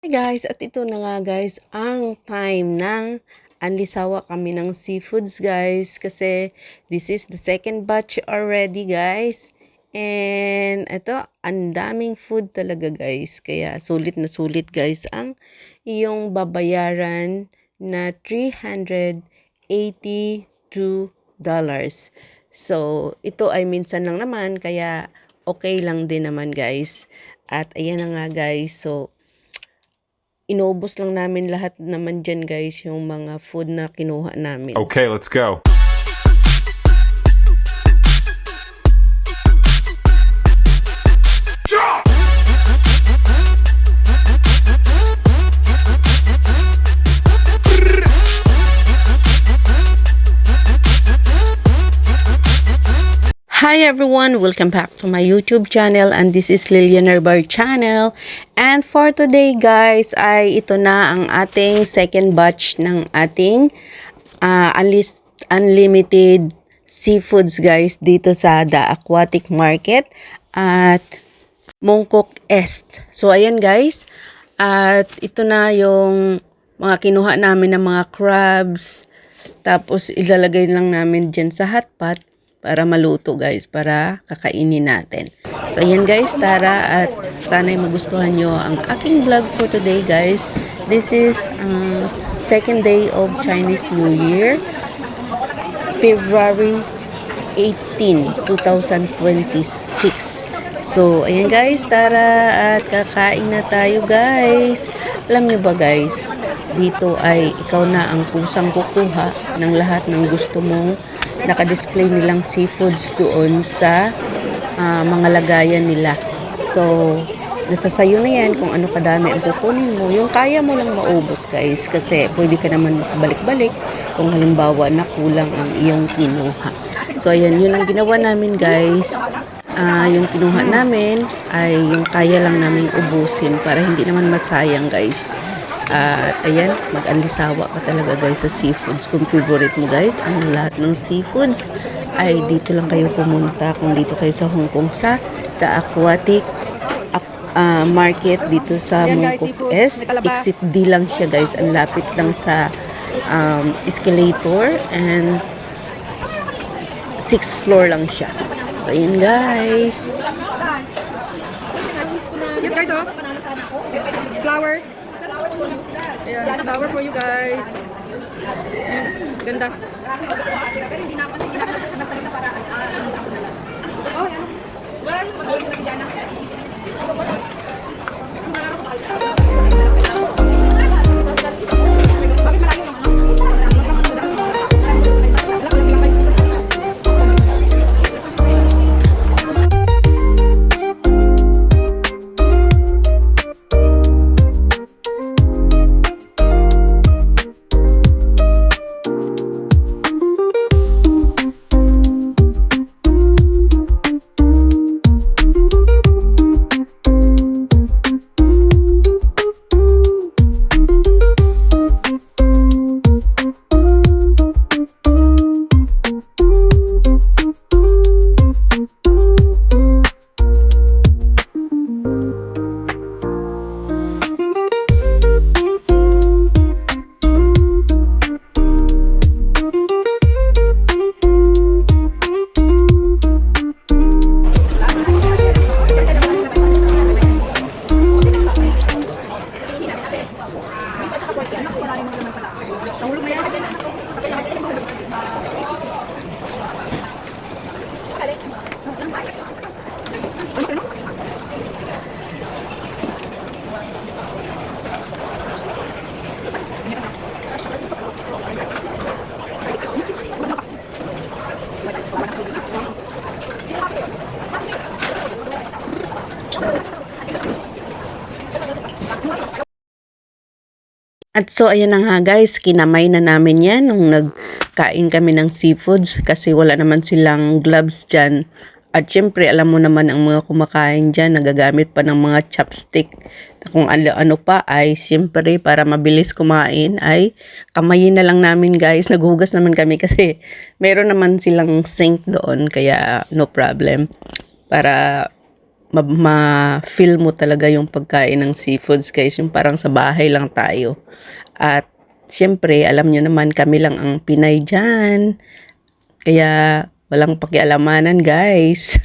Hi guys, at ito na nga guys, ang time ng anlisawa kami ng seafoods guys. Kasi this is the second batch already guys. And ito, ang daming food talaga guys. Kaya sulit na sulit guys ang iyong babayaran na $382. So, ito ay minsan lang naman, kaya okay lang din naman guys. At ayan na nga guys, so inubos lang namin lahat naman dyan guys, yung mga food na kinuha namin. Okay, let's go. Hi everyone! Welcome back to my YouTube channel, and this is Lilian Herbar channel. And for today guys, ay ito na ang ating second batch ng ating unlimited seafoods guys dito sa The Aquatic Market at Mongkok Est. So ayan guys, at ito na yung mga kinuha namin ng mga crabs. Tapos ilalagay lang namin dyan sa hot pot para maluto guys, para kakainin natin. So ayan guys, tara at sana'y magustuhan nyo ang aking vlog for today guys. This is second day of Chinese New Year, February 18, 2026. So ayan guys, tara at kakain na tayo guys. Alam nyo ba guys, dito ay ikaw na ang kusang kukuha ng lahat ng gusto mong naka-display nilang seafoods doon sa mga lagayan nila. So, nasa sayo na yan kung ano kadami ang kukunin mo. Yung kaya mo lang maubos guys, kasi pwede ka naman makabalik-balik kung halimbawa na kulang ang iyong kinuha. So, ayan, yun ang ginawa namin guys. Yung kinuha namin ay yung kaya lang namin ubusin para hindi naman masayang guys. At ayan, mag-anlisawa ka talaga guys sa seafoods. Kung favorite mo guys ang lahat ng seafoods, ay dito lang kayo pumunta. Kung dito kayo sa Hong Kong sa The Aquatic Market dito sa Mongkok Est. Exit D lang siya guys. Ang lapit lang sa escalator, and 6th floor lang siya. So ayan guys. Yun guys, oh. Flowers. Yeah, flower for you guys. Ganda. Oh, yan. At so ayan na nga guys, kinamay na namin yan nung nagkain kami ng seafoods kasi wala naman silang gloves dyan. At syempre alam mo naman ang mga kumakain dyan, nagagamit pa ng mga chopstick. Kung ano pa ay syempre para mabilis kumain ay kamayin na lang namin guys. Naghugas naman kami kasi meron naman silang sink doon, kaya no problem. Para ma-feel mo talaga yung pagkain ng seafoods guys, yung parang sa bahay lang tayo. At syempre, alam nyo naman kami lang ang Pinay dyan. Kaya walang pakialamanan guys.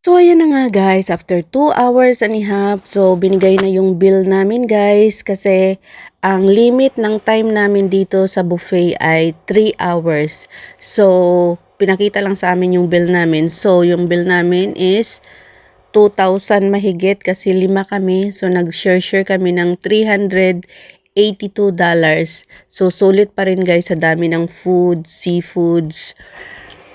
So, ayan na nga guys, after 2 hours and a half, so binigay na yung bill namin guys kasi ang limit ng time namin dito sa buffet ay 3 hours. So, pinakita lang sa amin yung bill namin. So, yung bill namin is 2,000 mahigit kasi 5 kami. So, nag-share kami ng $382. So, sulit pa rin guys sa dami ng food, seafoods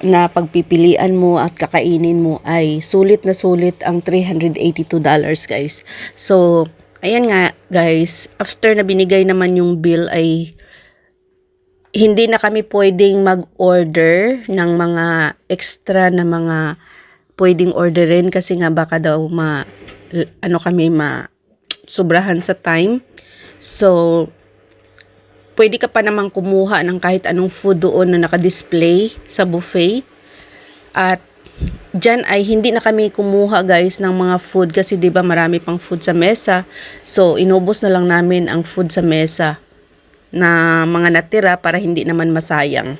na pagpipilian mo at kakainin mo ay sulit na sulit ang $382 guys. So, ayan nga guys, after na binigay naman yung bill ay hindi na kami pwedeng mag-order ng mga extra na mga pwedeng orderin kasi nga baka daw sobrahan sa time. So, pwede ka pa namang kumuha ng kahit anong food doon na nakadisplay sa buffet. At dyan ay hindi na kami kumuha guys ng mga food kasi 'di ba marami pang food sa mesa. So inubos na lang namin ang food sa mesa na mga natira para hindi naman masayang.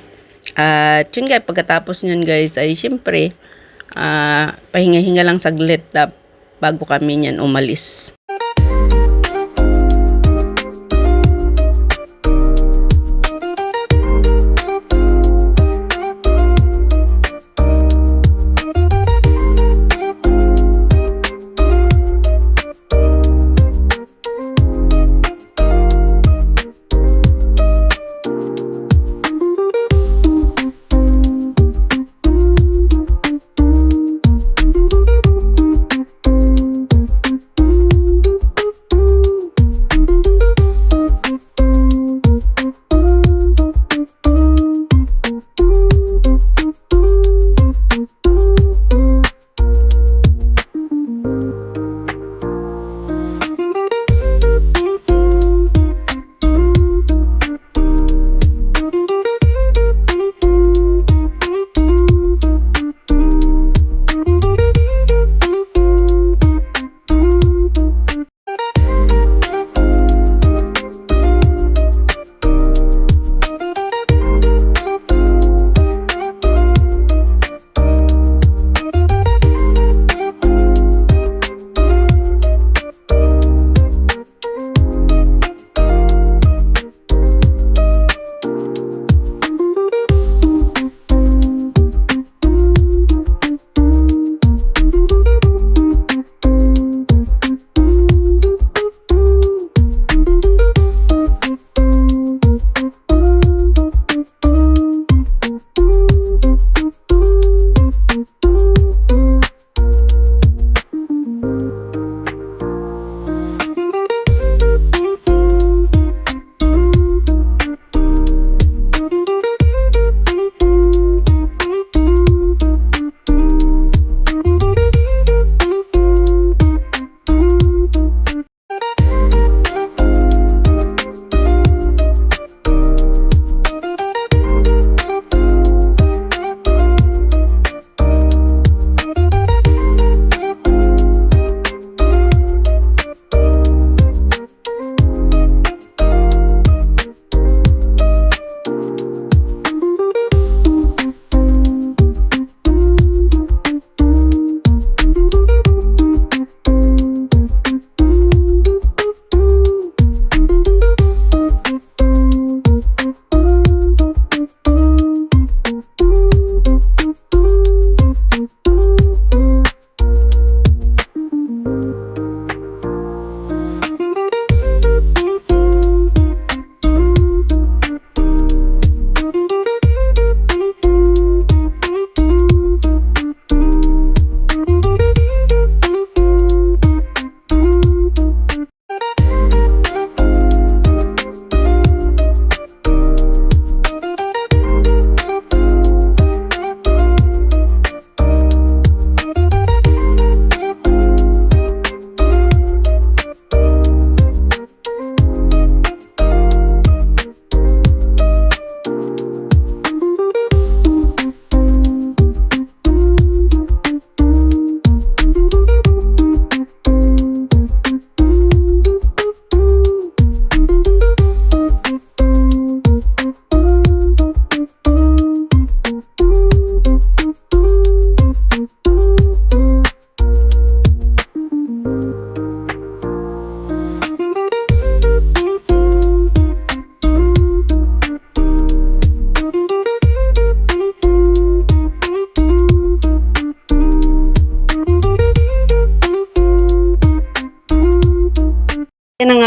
At yun guys, pagkatapos nyon guys ay syempre pahinga-hinga lang saglit bago kami niyan umalis.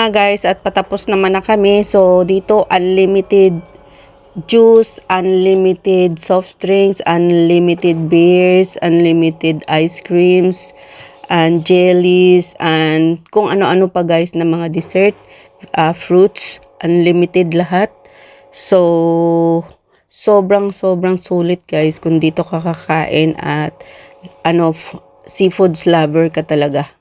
nga guys at patapos naman na kami. So dito unlimited juice, unlimited soft drinks, unlimited beers, unlimited ice creams, and jellies, and kung ano-ano pa guys na mga dessert, fruits, unlimited lahat. So, sobrang sulit guys kung dito ka kakain at seafoods lover ka talaga.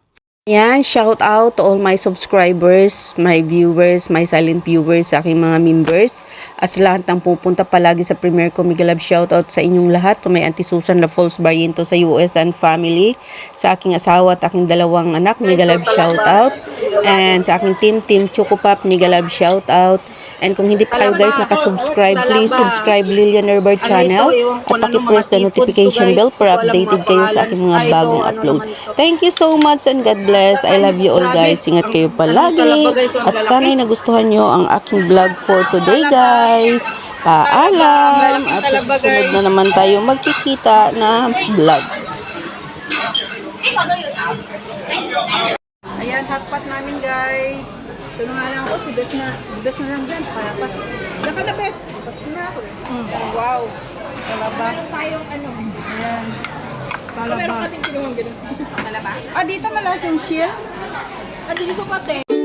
Yan, shout out to all my subscribers, my viewers, my silent viewers, sa aking mga members. As lahat ng pupunta palagi sa premiere ko, mega love shout out sa inyong lahat. To my Auntie Susan La Falls Barriento sa US and family. Sa aking asawa at aking dalawang anak, mega love shout out. And sa aking team Chocopop, mega love shout out. And kung hindi pa kayo guys nakasubscribe, please subscribe Lilian Herber channel at paki-press the notification bell para updated kayo sa aking mga bagong upload. Thank you so much and God bless. I love you all guys. Ingat kayo palagi. At sana'y nagustuhan nyo ang aking vlog for today guys. Paalam. At sa susunod na naman tayo magkikita na vlog. Ayan, hotpot namin guys. Ito nga lang ako, si Bes na lang dyan. Parapat. Diyan ka na, Bes. Tapos na ako. Wow. Talaba. Meron tayong ano. Ayan. Talaba. Meron kaming tinungan ganun. Talaba? Dito malaki yung shield. Dito pati.